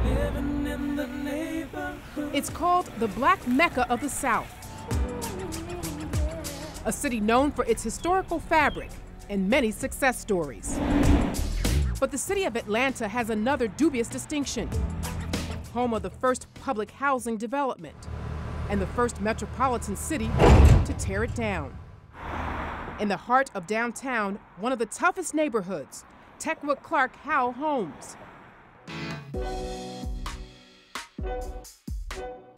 living in the neighborhood. It's called the Black Mecca of the South, a city known for its historical fabric and many success stories. But the city of Atlanta has another dubious distinction: home of the first public housing development and the first metropolitan city to tear it down. In the heart of downtown, one of the toughest neighborhoods, Techwood Clark Howell Homes.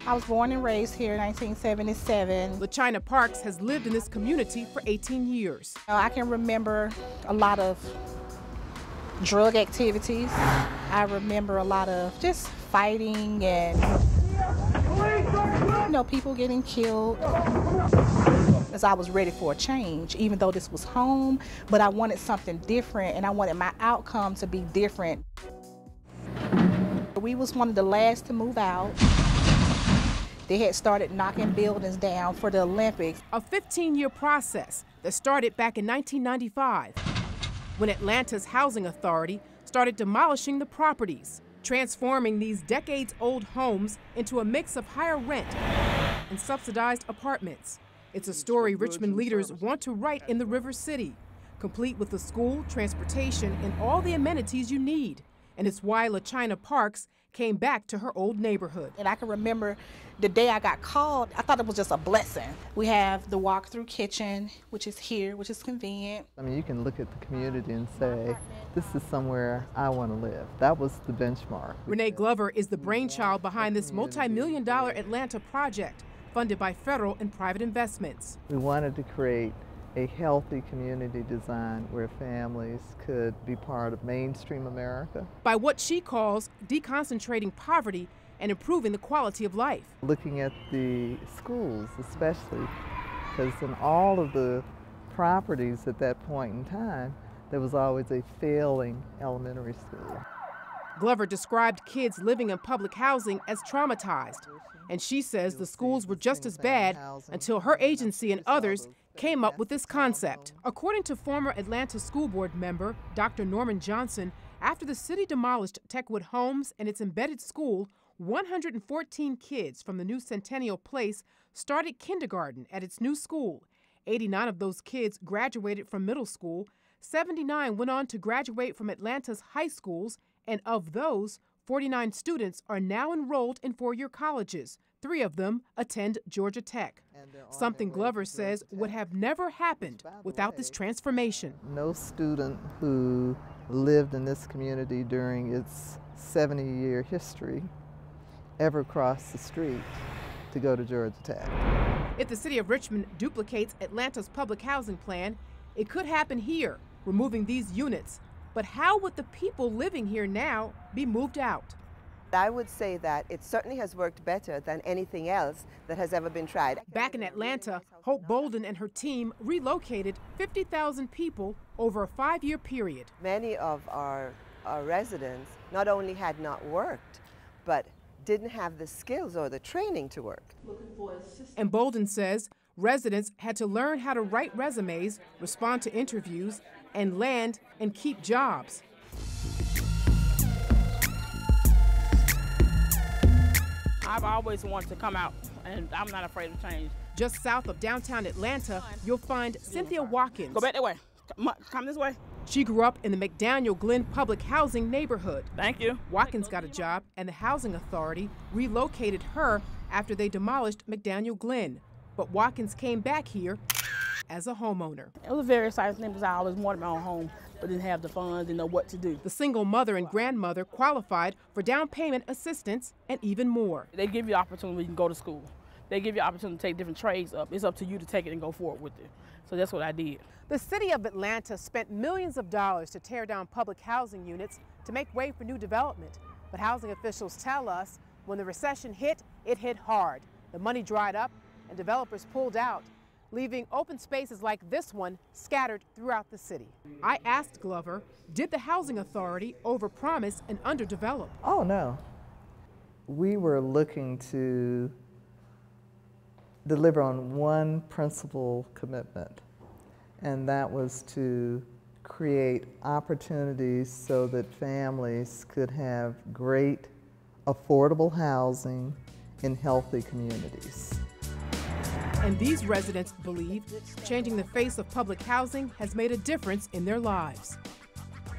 I was born and raised here in 1977. LaChina Parks has lived in this community for 18 years. I can remember a lot of drug activities. I remember a lot of just fighting and, people getting killed. As I was ready for a change, even though this was home, but I wanted something different and I wanted my outcome to be different. We was one of the last to move out. They had started knocking buildings down for the Olympics. A 15-year process that started back in 1995 when Atlanta's housing authority started demolishing the properties, transforming these decades-old homes into a mix of higher rent and subsidized apartments. It's a story Richmond leaders want to write in the River City, complete with the school, transportation, and all the amenities you need. And it's why LaChina Parks came back to her old neighborhood. And I can remember the day I got called, I thought it was just a blessing. We have the walk-through kitchen, which is here, which is convenient. I mean, you can look at the community and say, this is somewhere I want to live. That was the benchmark. Renee Glover is the brainchild behind this multi-million-dollar Atlanta project, funded by federal and private investments. We wanted to create a healthy community design where families could be part of mainstream America. By what she calls deconcentrating poverty and improving the quality of life. Looking at the schools especially, because in all of the properties at that point in time, there was always a failing elementary school. Glover described kids living in public housing as traumatized, and she says the schools were just as bad until her agency and others came up with this concept. According to former Atlanta School Board member Dr. Norman Johnson, after the city demolished Techwood Homes and its embedded school, 114 kids from the new Centennial Place started kindergarten at its new school. 89 of those kids graduated from middle school. 79 went on to graduate from Atlanta's high schools, and of those, 49 students are now enrolled in four-year colleges. 3 of them attend Georgia Tech, something Glover says would have never happened without this transformation. No student who lived in this community during its 70-year history ever crossed the street to go to Georgia Tech. If the city of Richmond duplicates Atlanta's public housing plan, it could happen here, removing these units. But how would the people living here now be moved out? I would say that it certainly has worked better than anything else that has ever been tried. Back in Atlanta, Hope Bolden and her team relocated 50,000 people over a 5-year period. Many of our residents not only had not worked, but didn't have the skills or the training to work. And Bolden says residents had to learn how to write resumes, respond to interviews, and land and keep jobs. I've always wanted to come out, and I'm not afraid of change. Just south of downtown Atlanta, you'll find Cynthia Watkins. Go back that way. Come this way. She grew up in the McDaniel Glen public housing neighborhood. Thank you. Watkins got a job, and the housing authority relocated her after they demolished McDaniel Glen. But Watkins came back here as a homeowner. It was a very exciting thing because I always wanted my own home, but didn't have the funds, didn't know what to do. The single mother and grandmother qualified for down payment assistance and even more. They give you opportunity when you can go to school. They give you opportunity to take different trades up. It's up to you to take it and go forward with it. So that's what I did. The city of Atlanta spent millions of dollars to tear down public housing units to make way for new development. But housing officials tell us when the recession hit, it hit hard. The money dried up and developers pulled out, leaving open spaces like this one scattered throughout the city. I asked Glover, did the housing authority overpromise and underdevelop? Oh, no. We were looking to deliver on one principal commitment, and that was to create opportunities so that families could have great affordable housing in healthy communities. And these residents believe changing the face of public housing has made a difference in their lives.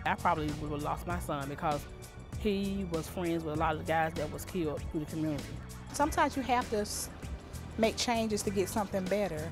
I probably would have lost my son because he was friends with a lot of the guys that was killed through the community. Sometimes you have to make changes to get something better.